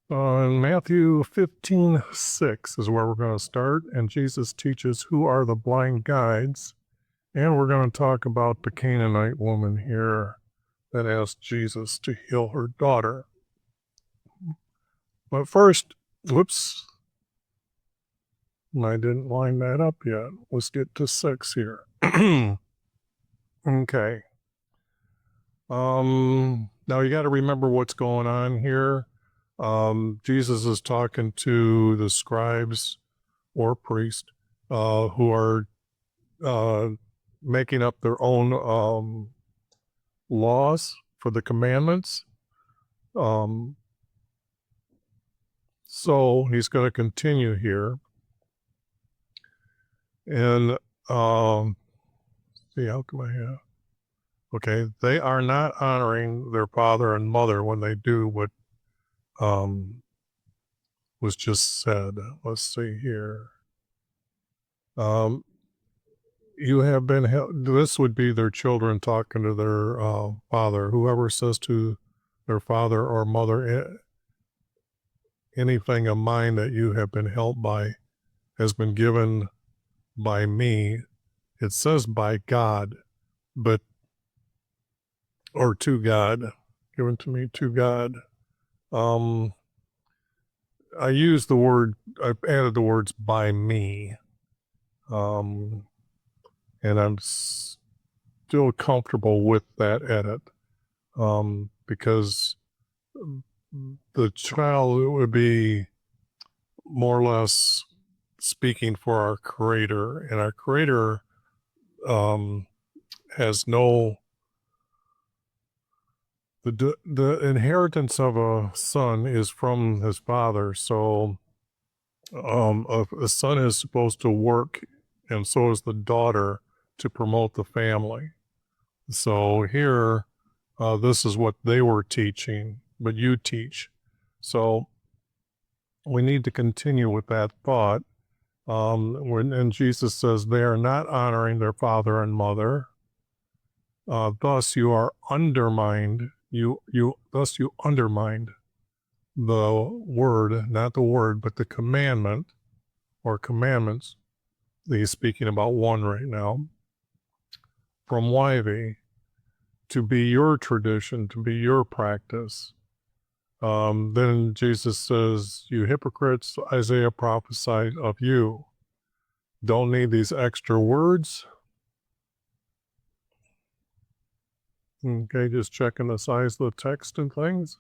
In Matthew 15:6 is where we're going to start, and Jesus teaches who are the blind guides, and we're going to talk about the Canaanite woman here that asked Jesus to heal her daughter. But first, whoops, I didn't line that up yet. Let's get to 6 here. Okay. Now you got to remember what's going on here. Jesus is talking to the scribes or priests who are making up their own laws for the commandments. So he's going to continue here. And see, how come I have? Okay, they are not honoring their father and mother when they do what was just said. Let's see here. You have been, this would be their children talking to their father. Whoever says to their father or mother, anything of mine that you have been helped by has been given by me. It says by God, but, or to God, given to me to God. I used the word, I've added the words by me. And I'm still comfortable with that edit. Because the child would be more or less speaking for our Creator, and our Creator has no, the inheritance of a son is from his father, so a son is supposed to work, and so is the daughter, to promote the family. So here, this is what they were teaching, but you teach. So we need to continue with that thought. And Jesus says they are not honoring their father and mother. Thus you are undermined. Thus you undermined the word, not the word, but the commandment or commandments. He's speaking about one right now. From YV, to be your tradition, to be your practice. Then Jesus says, you hypocrites, Isaiah prophesied of you. Don't need these extra words. Okay, just checking the size of the text and things.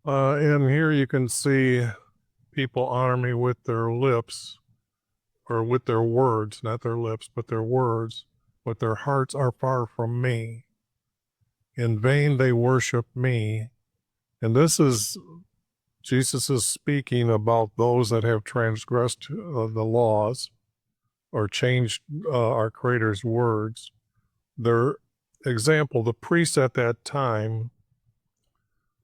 And here you can see people honor me with their lips, or with their words, not their lips, but their words, but their hearts are far from me. In vain they worship me. And this is, Jesus is speaking about those that have transgressed the laws or changed our Creator's words. Their example, the priests at that time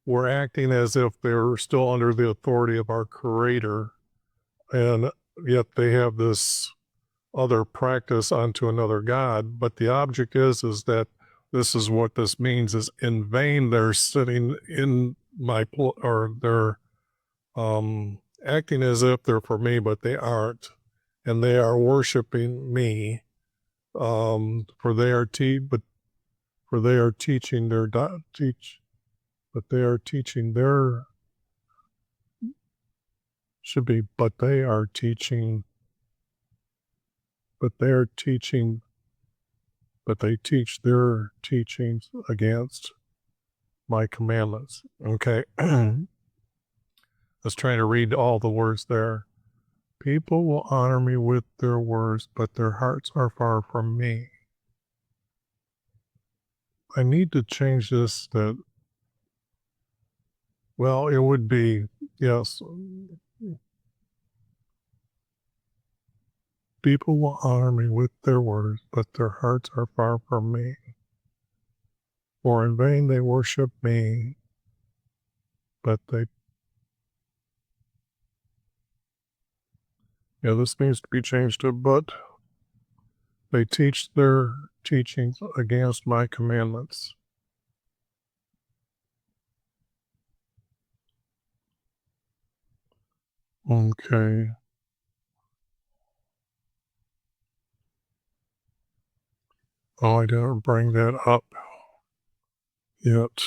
were acting as if they were still under the authority of our Creator, and yet they have this other practice unto another God. But the object is that this is what this means, is in vain they're sitting in my, or they're acting as if they're for me, but they aren't. And they are worshiping me, for they are teaching their but they are teaching their, should be, but they are teaching, but they teach their teachings against my commandments. Okay. Let's try to read all the words there. People will honor me with their words, but their hearts are far from me. I need to change this that, well, it would be, yes. People will honor me with their words, but their hearts are far from me. For in vain they worship me, but they, yeah, this needs to be changed to, but they teach their teachings against my commandments. Okay. Oh, I didn't bring that up yet.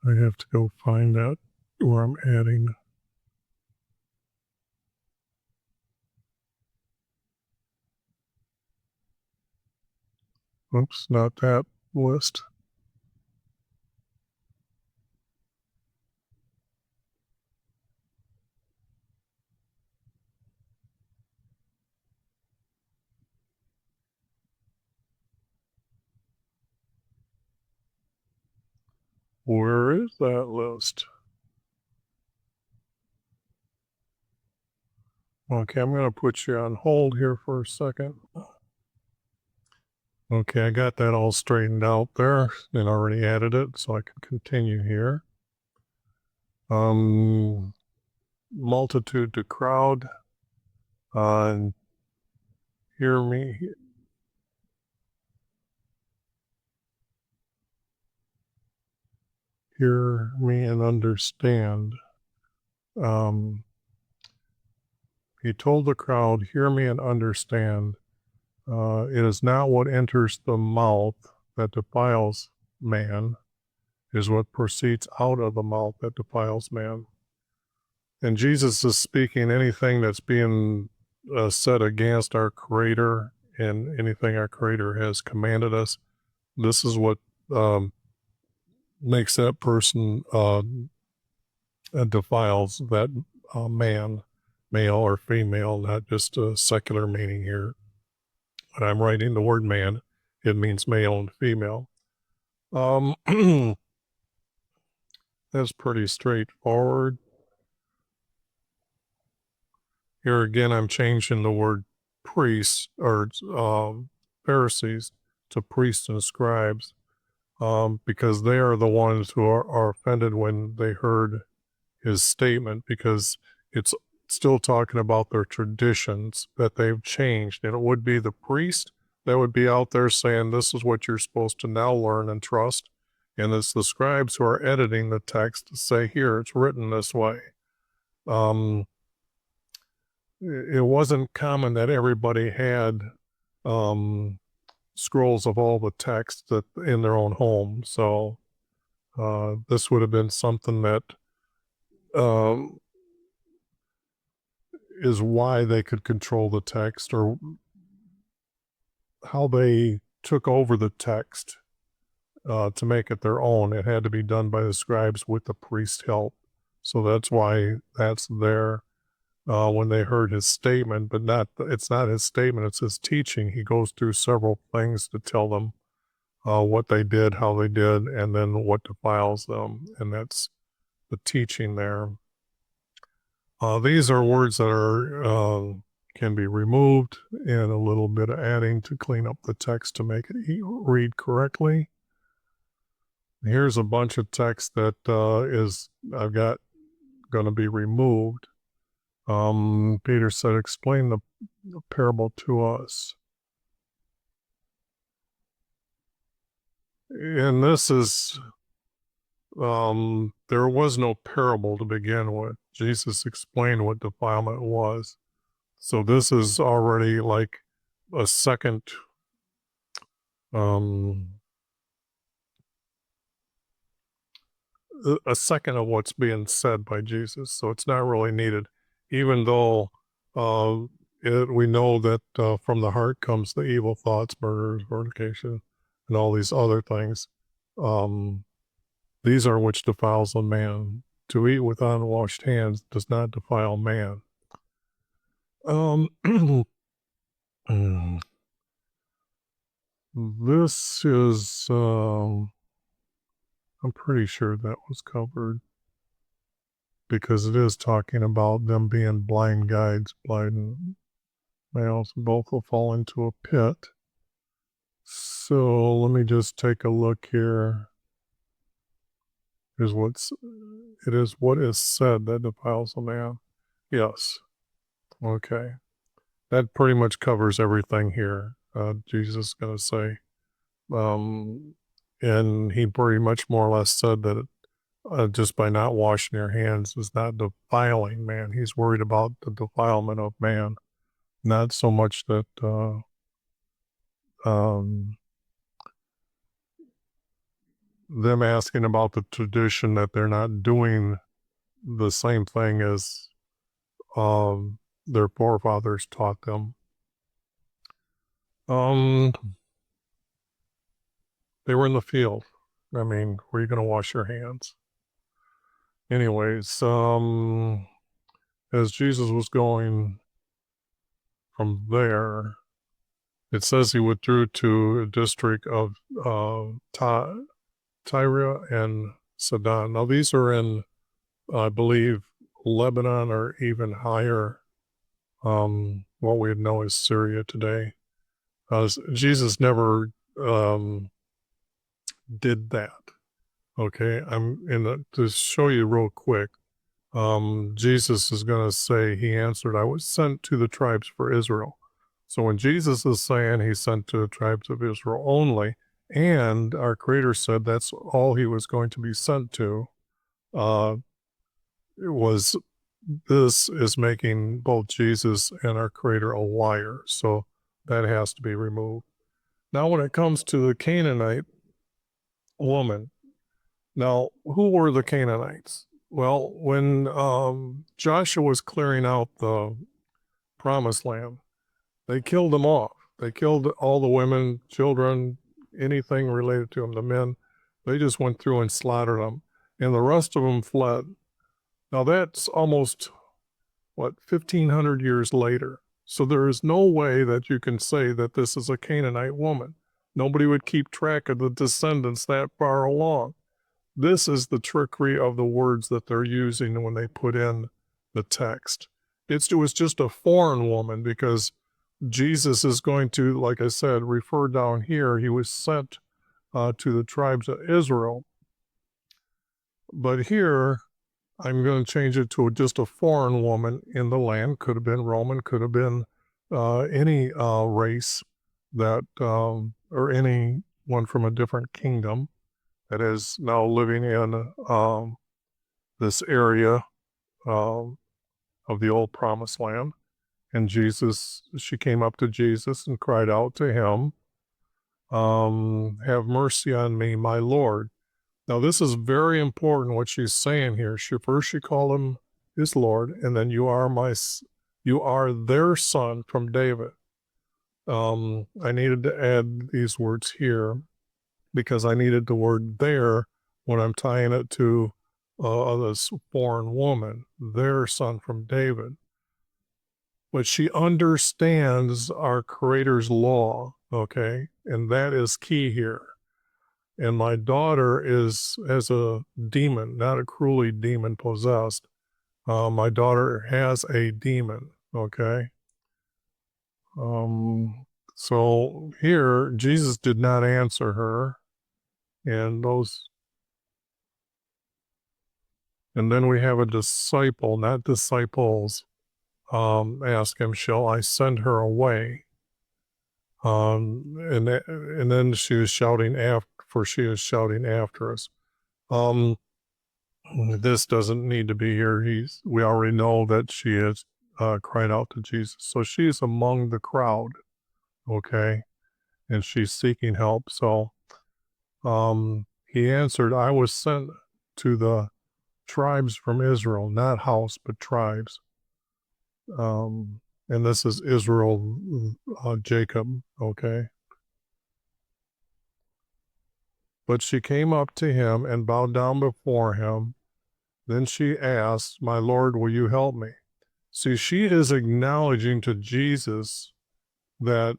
I have to go find that where I'm adding. Oops, not that list. Where is that list? Okay, I'm going to put you on hold here for a second. Okay, I got that all straightened out there and already added it, so I can continue here. Multitude to crowd. Hear me. Hear me and understand. He told the crowd, hear me and understand. It is not what enters the mouth that defiles man, it is what proceeds out of the mouth that defiles man. And Jesus is speaking anything that's being said against our Creator and anything our Creator has commanded us. This is what makes that person defiles that man, male or female, not just a secular meaning here. When I'm writing the word man, it means male and female. That's pretty straightforward. Here again, I'm changing the word priests or Pharisees to priests and scribes because they are the ones who are offended when they heard his statement, because it's still talking about their traditions that they've changed. And it would be the priest that would be out there saying, this is what you're supposed to now learn and trust. And it's the scribes who are editing the text to say, here, it's written this way. It wasn't common that everybody had scrolls of all the text that in their own home. So this would have been something that is why they could control the text, or how they took over the text to make it their own. It had to be done by the scribes with the priest's help. So that's why that's there when they heard his statement, but it's not his statement, it's his teaching. He goes through several things to tell them what they did, how they did, and then what defiles them. And that's the teaching there. These are words that are can be removed, and a little bit of adding to clean up the text to make it read correctly. Here's a bunch of text that I've got going to be removed. Peter said, explain the parable to us. And this is, there was no parable to begin with. Jesus explained what defilement was. So this is already like a second of what's being said by Jesus. So it's not really needed, even though we know that from the heart comes the evil thoughts, murders, fornication, and all these other things. These are which defiles a man. To eat with unwashed hands does not defile man. This is, I'm pretty sure that was covered, because it is talking about them being blind guides, blind males, both will fall into a pit. So let me just take a look here. It is what is said that defiles a man. Yes. Okay. That pretty much covers everything here. Jesus is going to say. And he pretty much more or less said that just by not washing your hands is not defiling man. He's worried about the defilement of man, not so much that them asking about the tradition that they're not doing the same thing as their forefathers taught them. They were in the field. I mean, were you going to wash your hands? Anyways, as Jesus was going from there, it says he withdrew to a district of Tyre and Sidon. Now, these are in, I believe, Lebanon or even higher, what we know as Syria today. Jesus never did that. Okay, to show you real quick. Jesus is going to say, he answered, I was sent to the tribes for Israel. So when Jesus is saying he sent to the tribes of Israel only, and our Creator said that's all he was going to be sent to, this is making both Jesus and our Creator a liar. So that has to be removed. Now, when it comes to the Canaanite woman, now, who were the Canaanites? Well, when Joshua was clearing out the promised land, they killed them off. They killed all the women, children, anything related to them, the men. They just went through and slaughtered them, and the rest of them fled. Now, that's almost, 1,500 years later. So there is no way that you can say that this is a Canaanite woman. Nobody would keep track of the descendants that far along. This is the trickery of the words that they're using when they put in the text. It was just a foreign woman because Jesus is going to, like I said, refer down here, he was sent to the tribes of Israel. But here, I'm going to change it to just a foreign woman in the land. Could have been Roman, could have been any race that, or anyone from a different kingdom that is now living in this area of the old promised land. And she came up to Jesus and cried out to him, have mercy on me, my Lord. Now, this is very important what she's saying here. She called him his Lord, and then you are their son from David. I needed to add these words here because I needed the word there when I'm tying it to this foreign woman, their son from David. But she understands our Creator's law, okay? And that is key here. And my daughter has a demon, not a cruelly demon possessed. My daughter has a demon, okay? So here, Jesus did not answer her. And then we have a disciple, not disciples, ask him, shall I send her away? And then she was shouting after us. This doesn't need to be here. We already know that she has cried out to Jesus. So she's among the crowd, okay? And she's seeking help. So he answered, I was sent to the tribes from Israel, not house, but tribes. And this is Israel, Jacob, okay? But she came up to him and bowed down before him. Then she asked, my Lord, will you help me? See, she is acknowledging to Jesus that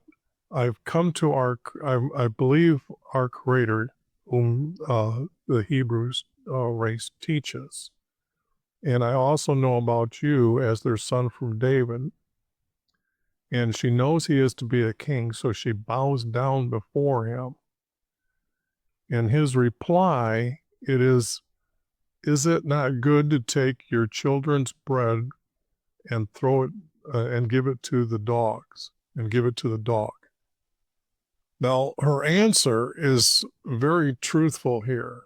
I've come to I believe our Creator, whom the Hebrews race teaches. And I also know about you as their son from David. And she knows he is to be a king, so she bows down before him. And his reply, is it not good to take your children's bread and throw it and give it to the dogs, and give it to the dog? Now, her answer is very truthful here.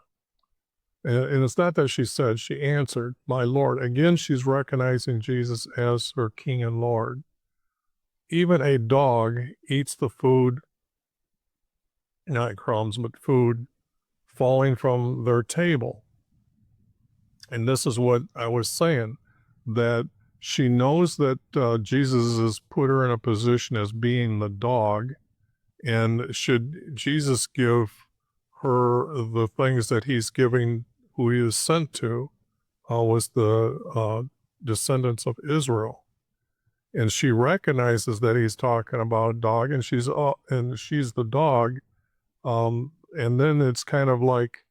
And it's not that she said, she answered, "My Lord." Again, she's recognizing Jesus as her King and Lord. Even a dog eats the food, not crumbs, but food falling from their table. And this is what I was saying, that she knows that Jesus has put her in a position as being the dog. And should Jesus give her the things that he's giving who he is sent to, was the descendants of Israel. And she recognizes that he's talking about a dog, and she's the dog. And then it's kind of like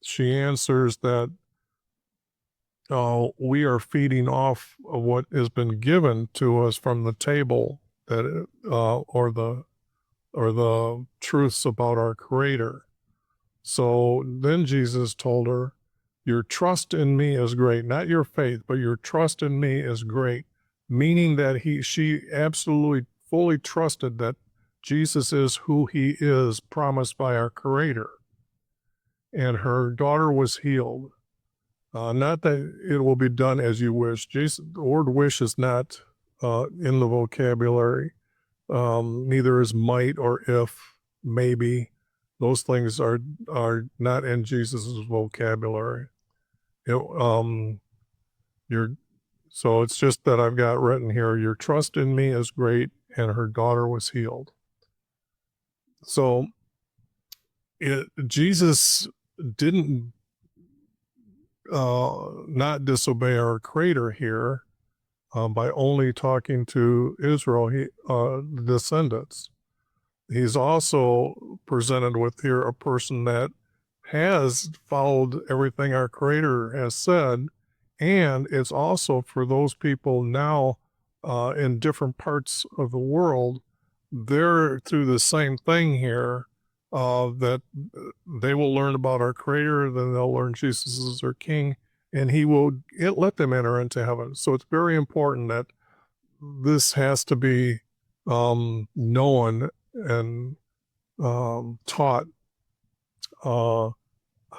she answers that we are feeding off of what has been given to us from the table, that or the truths about our Creator. So then Jesus told her, "Your trust in me is great." Not your faith, but your trust in me is great. Meaning that she absolutely fully trusted that Jesus is who he is, promised by our Creator. And her daughter was healed. Not that it will be done as you wish. The word wish is not in the vocabulary. Neither is might or if, maybe. Those things are not in Jesus's vocabulary. So it's just that I've got written here, "Your trust in me is great," and her daughter was healed. So Jesus didn't not disobey our Creator here by only talking to Israel, the descendants. He's also presented with here a person that has followed everything our Creator has said, and it's also for those people now in different parts of the world. They're through the same thing here, that they will learn about our Creator, then they'll learn Jesus is their King, and he will let them enter into heaven. So it's very important that this has to be known and taught. How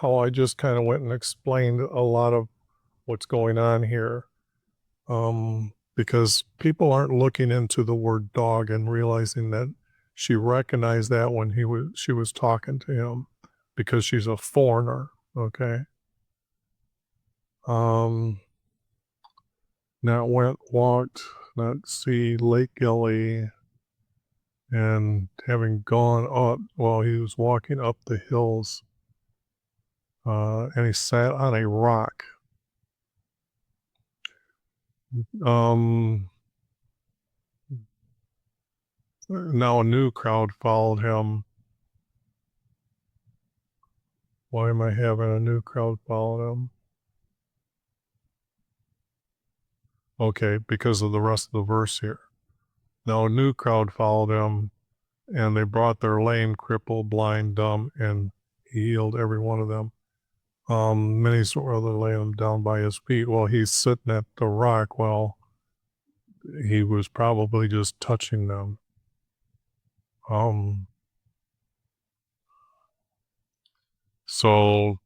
I just kind of went and explained a lot of what's going on here, because people aren't looking into the word dog and realizing that she recognized that when she was talking to him, because she's a foreigner. Okay. Not walked, not see Lake Gilly, and having gone up while he was walking up the hills, and he sat on a rock. Now a new crowd followed him. Why am I having a new crowd follow him? Okay, because of the rest of the verse here. Now a new crowd followed him, and they brought their lame, crippled, blind, dumb, and he healed every one of them. Many were laying them down by his feet while he's sitting at the rock. Well, he was probably just touching them. So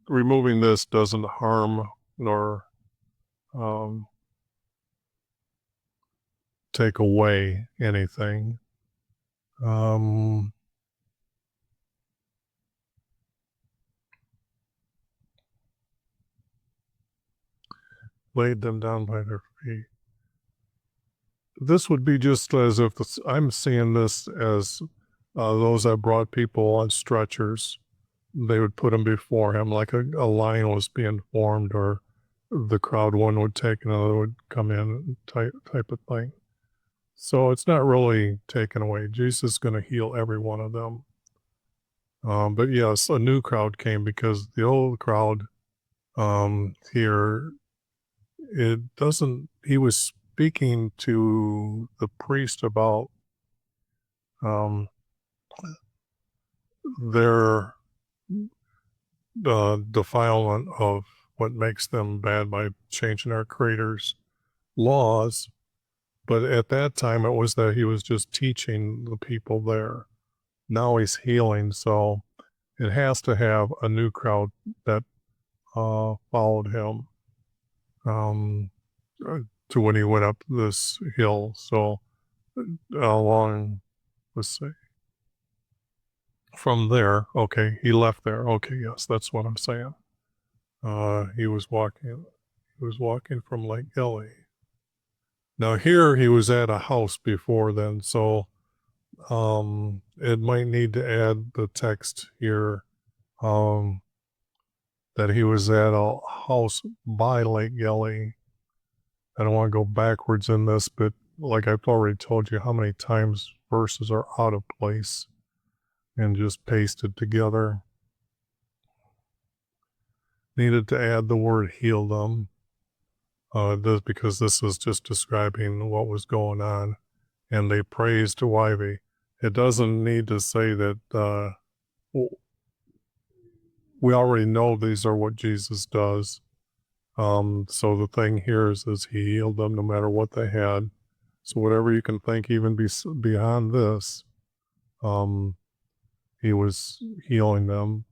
removing this doesn't harm nor take away anything. Laid them down by their feet. This would be just as if I'm seeing this as those that brought people on stretchers. They would put them before him like a line was being formed, or the crowd, one would take, another would come in, type of thing. So it's not really taken away. Jesus is going to heal every one of them. But yes, a new crowd came because the old crowd here, he was speaking to the priest about their defilement of what makes them bad by changing our Creator's laws. But at that time, it was that he was just teaching the people there. Now he's healing. So it has to have a new crowd that followed him to when he went up this hill. So along, let's see, from there, okay, he left there. Okay, yes, that's what I'm saying. He was walking from Lake Gili. Now here he was at a house before then, so it might need to add the text here that he was at a house by Lake Gili. I don't want to go backwards in this, but like I've already told you how many times verses are out of place and just pasted together. Needed to add the word heal them, because this is just describing what was going on. And they praised YV. It doesn't need to say that we already know these are what Jesus does. So the thing here is he healed them no matter what they had. So whatever you can think even beyond this, he was healing them.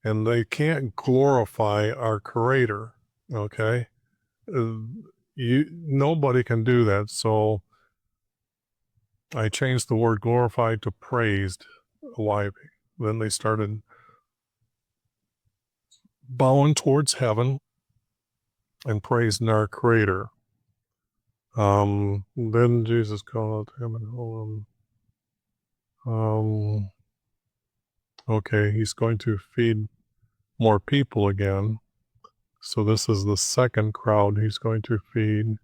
And they can't glorify our Creator, okay? Nobody can do that. So I changed the word glorified to praised. Why? Then they started bowing towards heaven and praising our Creator. Then Jesus called out to him and told him, okay, he's going to feed more people again. So this is the second crowd he's going to feed.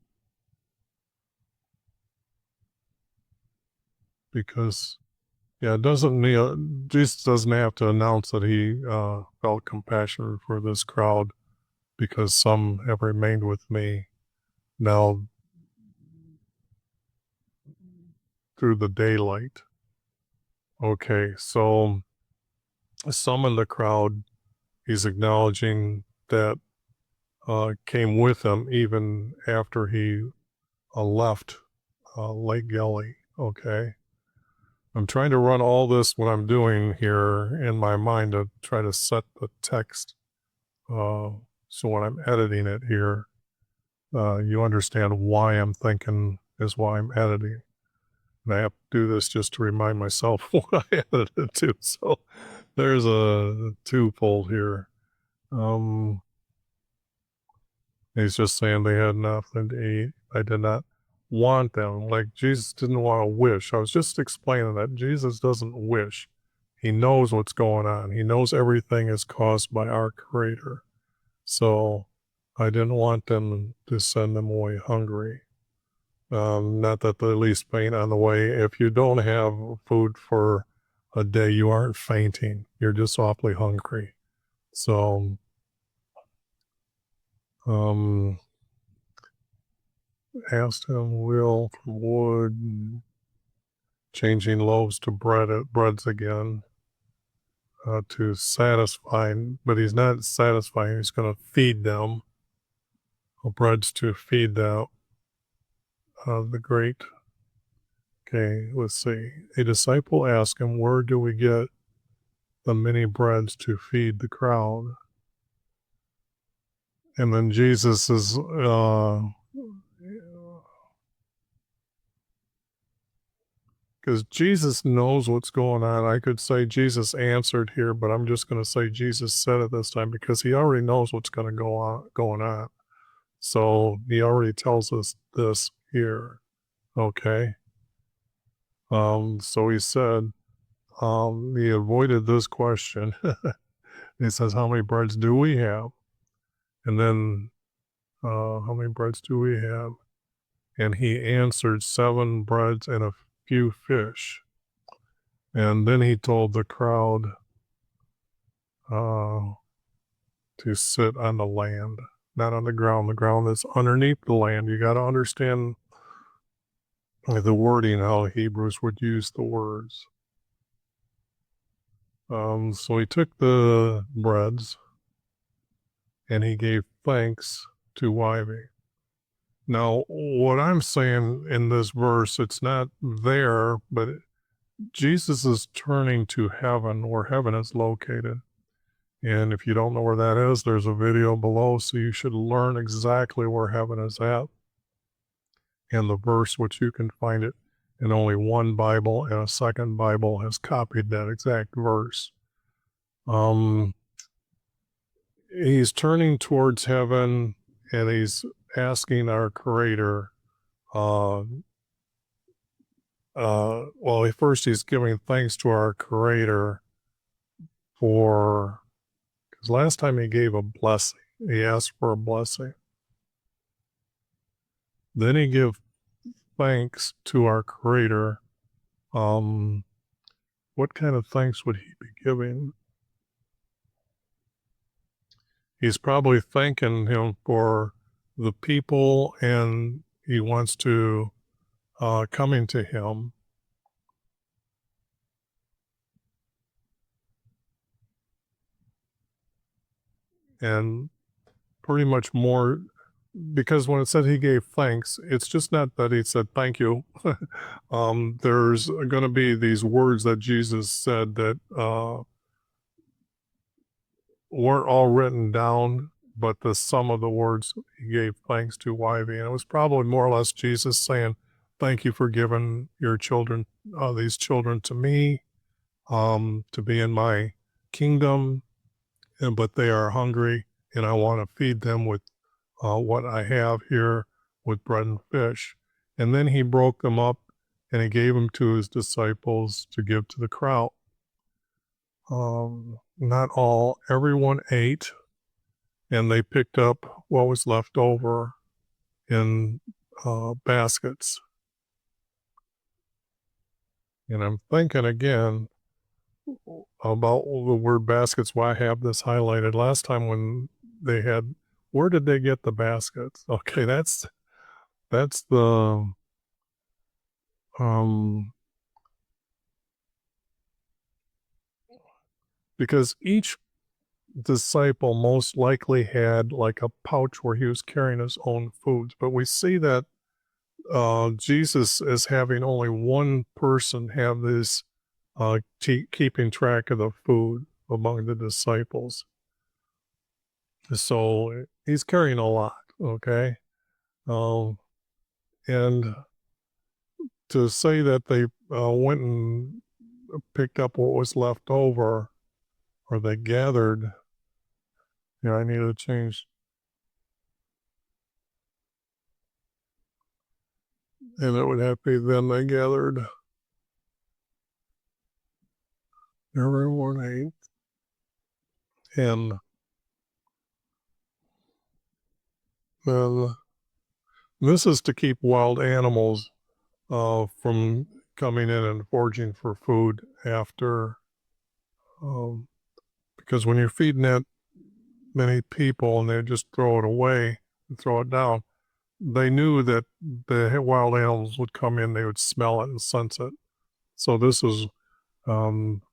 Because, yeah, Jesus doesn't have to announce that he felt compassion for this crowd because some have remained with me now through the daylight. Okay, so some in the crowd he's acknowledging that came with him even after he left Lake Gili. Okay. I'm trying to run all this, what I'm doing here in my mind to try to set the text. So when I'm editing it here, you understand why I'm thinking is why I'm editing. And I have to do this just to remind myself what I edited to. So there's a twofold here. He's just saying they had nothing to eat. I did not want them. Like Jesus didn't want to wish. I was just explaining that Jesus doesn't wish. He knows what's going on. He knows everything is caused by our Creator. So I didn't want them to send them away hungry. Not that the least faint on the way. If you don't have food for a day, you aren't fainting. You're just awfully hungry. So, asked him, will from wood, changing loaves to breads again, to satisfy, but he's not satisfying. He's going to feed them, breads to feed them. The great. Okay, let's see. A disciple asked him, where do we get the many breads to feed the crowd? And then Jesus is, because Jesus knows what's going on. I could say Jesus answered here, but I'm just going to say Jesus said it this time because he already knows what's going to going on. So he already tells us this here. Okay. So he said, he avoided this question. He says, how many breads do we have? And then, how many breads do we have? And he answered, 7 breads and a few fish. And then he told the crowd to sit on the land, not on the ground. The ground is underneath the land. You got to understand the wording, how Hebrews would use the words. So he took the breads and he gave thanks to YV. Now, what I'm saying in this verse, it's not there, but Jesus is turning to heaven, where heaven is located. And if you don't know where that is, there's a video below, so you should learn exactly where heaven is at and the verse, which you can find it in only one Bible, and a second Bible has copied that exact verse. He's turning towards heaven, and he's asking our Creator, well, first he's giving thanks to our Creator for, because last time he gave a blessing, he asked for a blessing. Then he gave thanks to our Creator. What kind of thanks would he be giving? He's probably thanking him for the people, and he wants to coming to him. And pretty much more, because when it said he gave thanks, it's just not that he said thank you. There's going to be these words that Jesus said that weren't all written down, but the sum of the words he gave thanks to YV. And it was probably more or less Jesus saying, thank you for giving your children, these children to me, to be in my kingdom, but they are hungry, and I want to feed them with what I have here with bread and fish. And then he broke them up, and he gave them to his disciples to give to the crowd. Not all, everyone ate, and they picked up what was left over in baskets. And I'm thinking again about the word baskets, why I have this highlighted. Last time when they had, where did they get the baskets? Okay, that's the because each disciple most likely had like a pouch where he was carrying his own foods, but we see that Jesus is having only one person have this keeping track of the food among the disciples. So he's carrying a lot, okay? And to say that they went and picked up what was left over, or they gathered, yeah, I need to change. And it would have to be then they gathered. Everyone ate. And then this is to keep wild animals from coming in and foraging for food after, because when you're feeding that many people and they just throw it away and throw it down, they knew that the wild animals would come in, they would smell it and sense it. So this is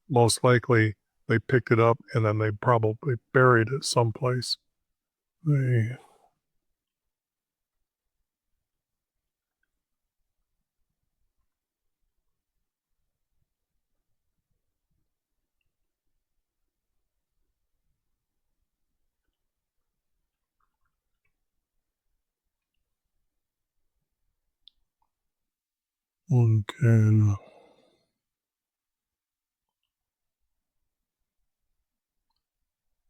most likely they picked it up and then they probably buried it someplace. They okay.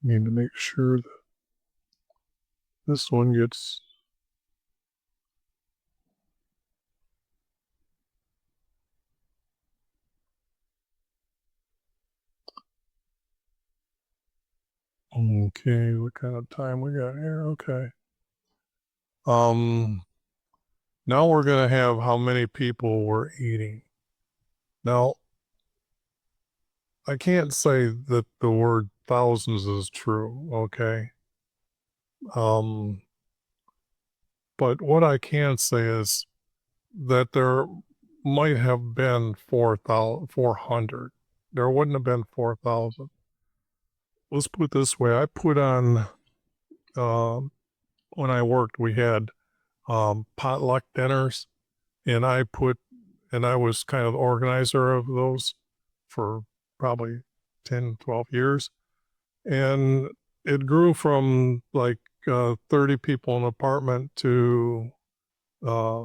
Need to make sure that this one gets. Okay, what kind of time we got here? Okay. Now we're gonna have how many people were eating. Now, I can't say that the word thousands is true, okay? But what I can say is that there might have been 400. There wouldn't have been 4,000. Let's put it this way. I put on, when I worked, we had potluck dinners, and I put and I was kind of the organizer of those for probably 10, 12 years. And it grew from like 30 people in an apartment to I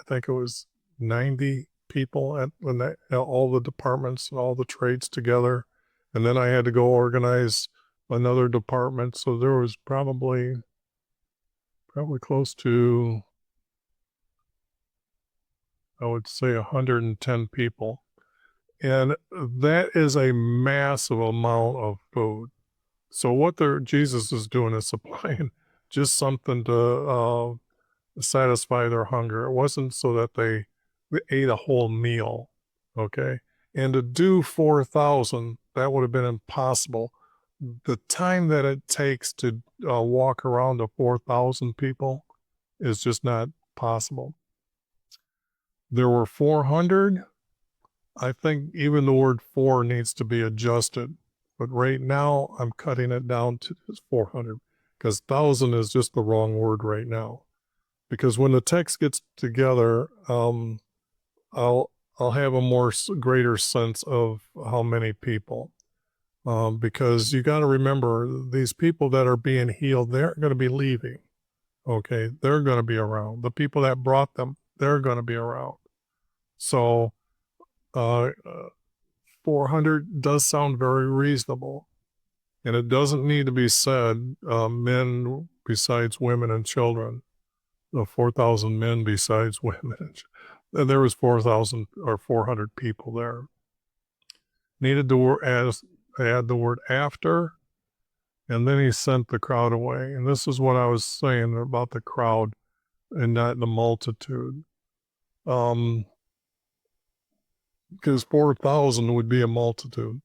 think it was 90 people at all the departments and all the trades together. And then I had to go organize another department. So there was probably close to, I would say, 110 people. And that is a massive amount of food. So what Jesus is doing is supplying just something to satisfy their hunger. It wasn't so that they ate a whole meal, okay? And to do 4,000, that would have been impossible. The time that it takes to walk around to 4,000 people is just not possible. There were 400. I think even the word four needs to be adjusted. But right now, I'm cutting it down to 400 because 1,000 is just the wrong word right now. Because when the text gets together, I'll have a greater sense of how many people. Because you got to remember, these people that are being healed, they're going to be leaving. Okay, they're going to be around. The people that brought them, they're going to be around. So 400 does sound very reasonable. And it doesn't need to be said, men besides women and children. 4,000 men besides women. And there was 4,000 or 400 people there. Needed to add the word after, and then he sent the crowd away. And this is what I was saying about the crowd and not the multitude. Because 4,000 would be a multitude.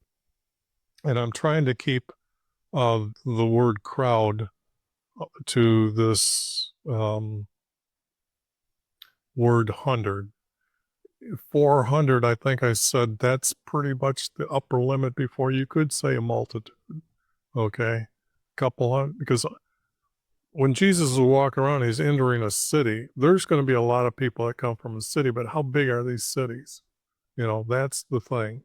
And I'm trying to keep the word crowd to this word 100. 400, I think I said that's pretty much the upper limit before you could say a multitude. Okay? Couple hundred, because when Jesus is walking around, he's entering a city. There's going to be a lot of people that come from a city, but how big are these cities? You know, that's the thing.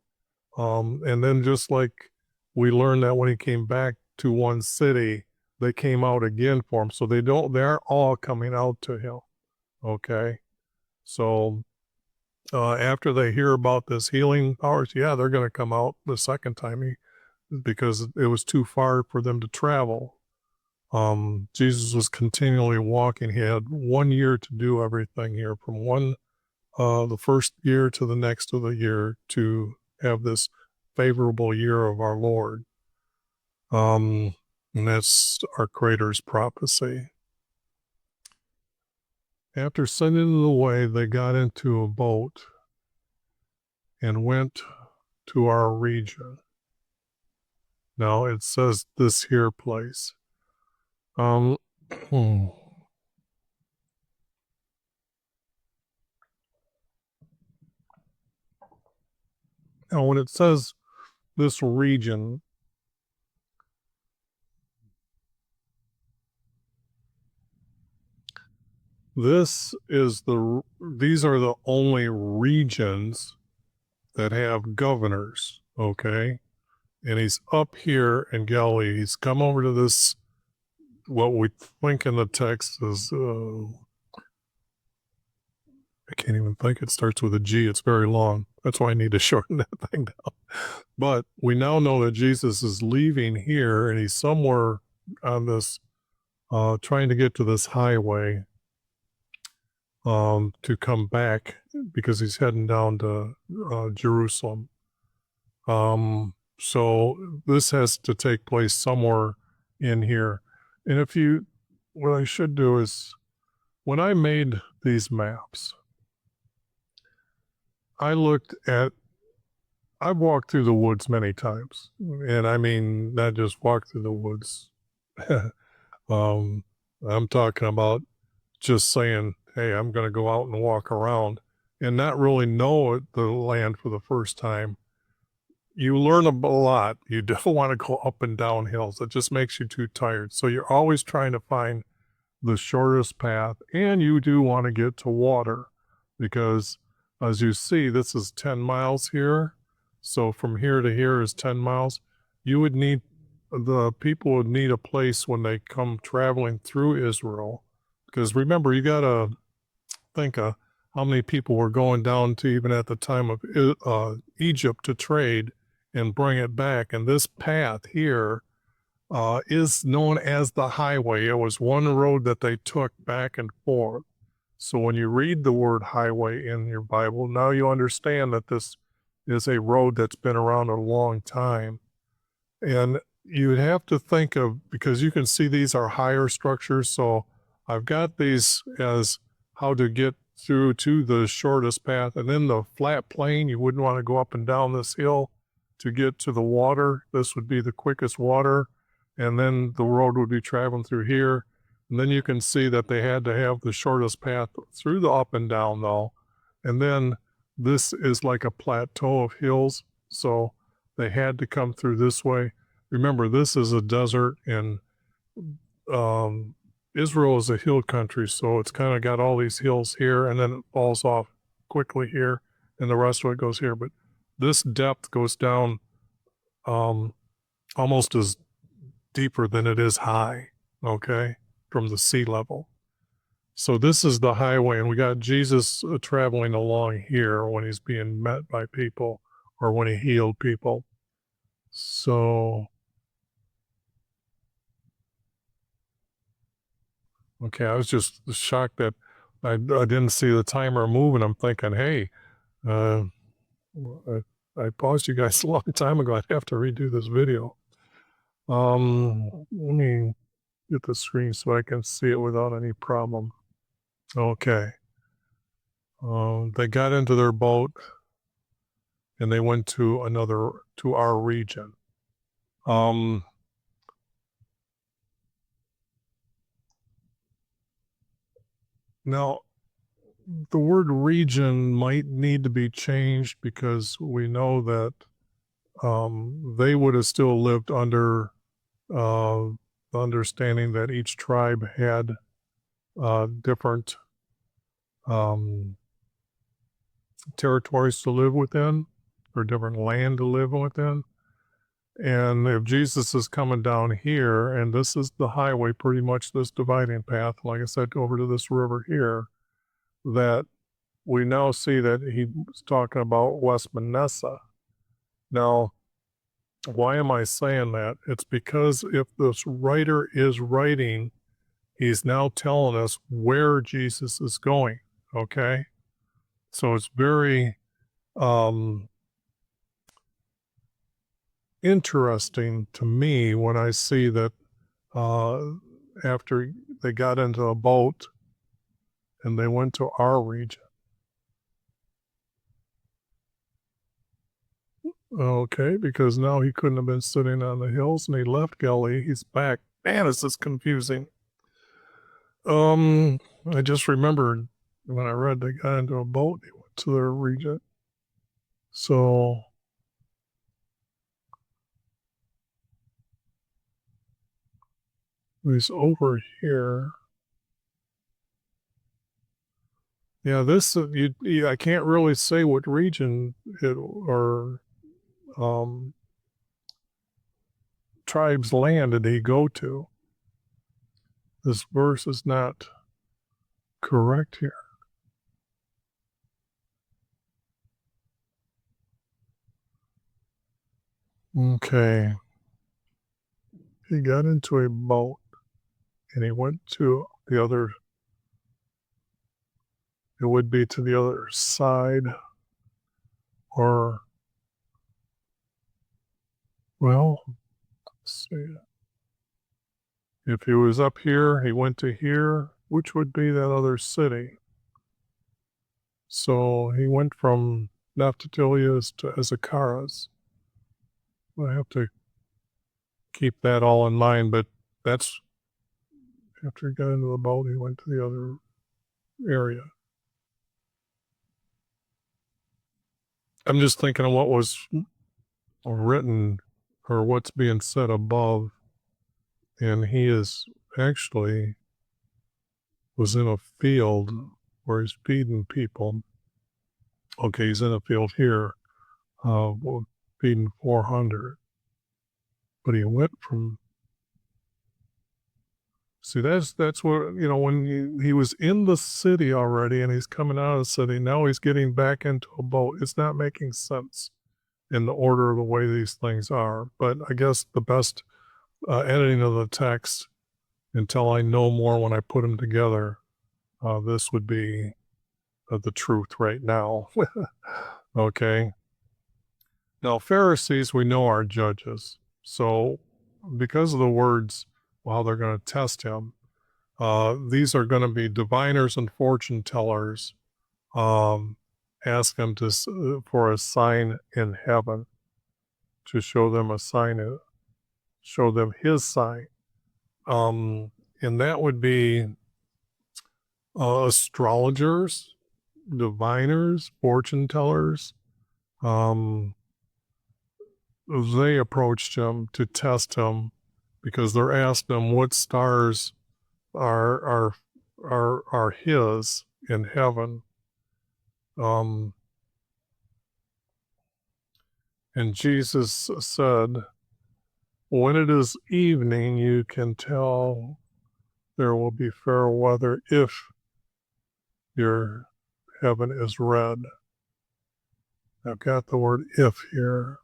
And then just like we learned that when he came back to one city, they came out again for him. So they aren't all coming out to him. Okay? So after they hear about this healing powers, yeah, they're going to come out the second time because it was too far for them to travel. Jesus was continually walking. He had 1 year to do everything here, from the first year to the next of the year, to have this favorable year of our Lord. And that's our Creator's prophecy. After sending them away, they got into a boat and went to our region. Now it says this here place. Now when it says this region, these are the only regions that have governors, okay? And he's up here in Galilee. He's come over to this, what we think in the text is, I can't even think. It starts with a G. It's very long. That's why I need to shorten that thing down. But we now know that Jesus is leaving here, and he's somewhere on this, trying to get to this highway to come back, because he's heading down to Jerusalem. So this has to take place somewhere in here. And what I should do is, when I made these maps, I've walked through the woods many times. And I mean, not just walk through the woods. I'm talking about just saying, hey, I'm going to go out and walk around and not really know the land for the first time. You learn a lot. You don't want to go up and down hills. It just makes you too tired. So you're always trying to find the shortest path, and you do want to get to water, because As you see, this is 10 miles here. So from here to here is 10 miles. The people would need a place when they come traveling through Israel. Because remember, you got to think of how many people were going down to, even at the time of Egypt, to trade and bring it back. And this path here is known as the highway. It was one road that they took back and forth. So when you read the word highway in your Bible, now you understand that this is a road that's been around a long time. And you'd have to think of, because you can see these are higher structures, so I've got these as how to get through to the shortest path. And then the flat plain, you wouldn't want to go up and down this hill to get to the water. This would be the quickest water. And then the road would be traveling through here. And then you can see that they had to have the shortest path through the up and down, though. And then this is like a plateau of hills, so they had to come through this way. Remember, this is a desert, and Israel is a hill country, so it's kind of got all these hills here, and then it falls off quickly here, and the rest of it goes here. But this depth goes down almost as deeper than it is high, okay, from the sea level. So this is the highway, and we got Jesus traveling along here when he's being met by people or when he healed people. So, okay, I was just shocked that I didn't see the timer move, and I'm thinking, hey, I paused you guys a long time ago. I'd have to redo this video. Let me get the screen so I can see it without any problem. Okay. They got into their boat and they went to our region. Now, the word region might need to be changed because we know that they would have still lived under the understanding that each tribe had different territories to live within, or different land to live within. And if Jesus is coming down here, and this is the highway, pretty much this dividing path, like I said, over to this river here, that we now see that he's talking about West Manasseh. Now, why am I saying that? It's because if this writer is writing, he's now telling us where Jesus is going, okay? So it's very interesting to me when I see that after they got into a boat and they went to our region. Okay, because now he couldn't have been sitting on the hills and he left Galilee. He's back. Man, this is confusing. I just remembered when I read they got into a boat, they went to their region. So he's over here. Yeah, this I can't really say what region it or tribe's land did he go to. This verse is not correct here. Okay. He got into a boat and he went to the other, it would be to the other side, or, well, let's see. If he was up here, he went to here, which would be that other city. So he went from Naphtalias to Azakaras. I have to keep that all in mind, but that's after he got into the boat, he went to the other area. I'm just thinking of what was written or what's being said above, and he is actually was in a field where he's feeding people. Okay, he's in a field here, feeding 400. But he went from, see, that's what, when he was in the city already and he's coming out of the city, now he's getting back into a boat. It's not making sense in the order of the way these things are. But I guess the best editing of the text, until I know more when I put them together, this would be the truth right now. Okay. Now, Pharisees, we know, are judges. So because of the words, while they're going to test him, these are going to be diviners and fortune tellers. Ask him for a sign in heaven, to show them a sign, show them his sign. And that would be astrologers, diviners, fortune tellers. They approached him to test him because they're asking him what stars are his in heaven. And Jesus said, when it is evening, you can tell there will be fair weather if your heaven is red. I've got the word if here.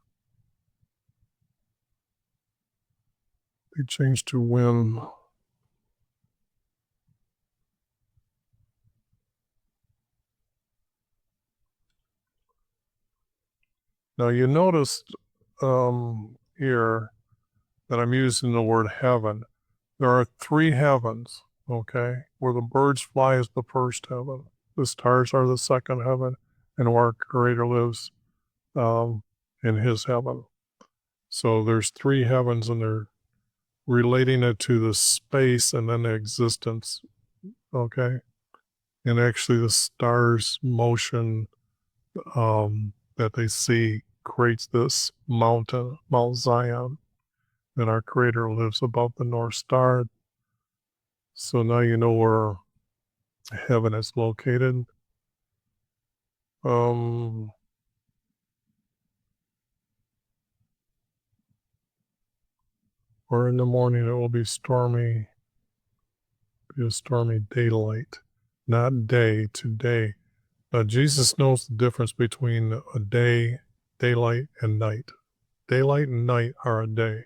They changed to when. Now you noticed here that I'm using the word heaven. There are 3 heavens, okay? Where the birds fly is the first heaven. The stars are the second heaven, and where our Creator lives in his heaven. So there's 3 heavens, and they're relating it to the space and then the existence, okay? And actually the stars' motion that they see creates this mountain, Mount Zion, and our Creator lives above the North Star. So now you know where heaven is located. Or in the morning it will be stormy, be a stormy daylight, not day to day. Jesus knows the difference between a day, daylight, and night. Daylight and night are a day.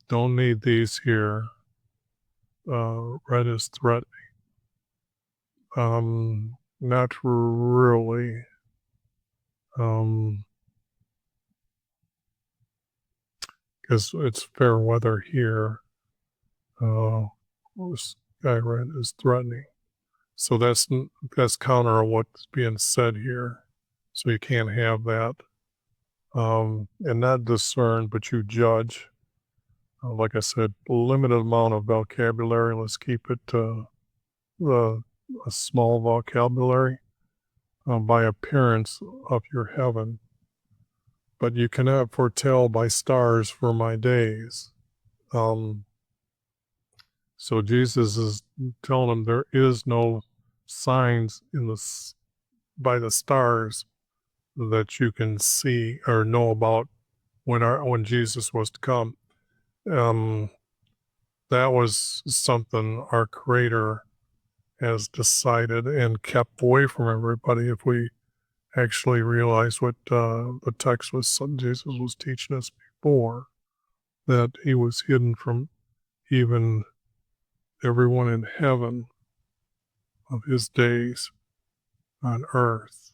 Don't need these here. Red is threatening. Not really. Because it's fair weather here. Sky red is threatening. So that's counter of what's being said here. So you can't have that. And not discern, but you judge. Like I said, limited amount of vocabulary. Let's keep it to a small vocabulary. By appearance of your heaven. But you cannot foretell by stars for my days. So Jesus is telling them there is no signs by the stars that you can see or know about when Jesus was to come. That was something our Creator has decided and kept away from everybody. If we actually realize what the text was, Jesus was teaching us before, that he was hidden from even everyone in heaven of his days on earth.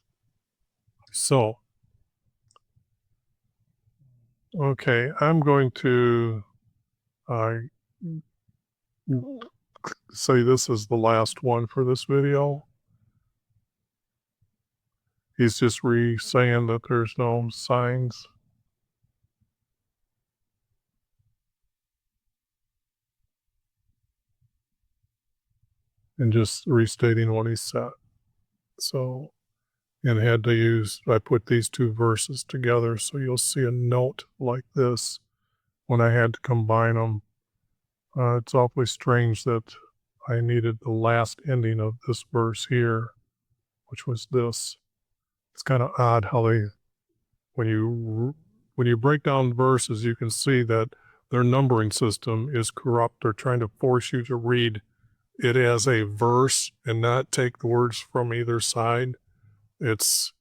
So, okay, I'm going to say this is the last one for this video. He's just saying that there's no signs. And just restating what he said. So, and I put these 2 verses together, so you'll see a note like this when I had to combine them. It's awfully strange that I needed the last ending of this verse here, which was this. It's kind of odd how they, when you break down verses, you can see that their numbering system is corrupt. They're trying to force you to read it as a verse and not take the words from either side. It's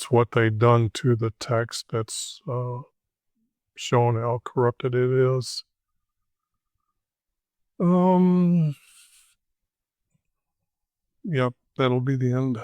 what they've done to the text that's showing how corrupted it is. Yep, that'll be the end.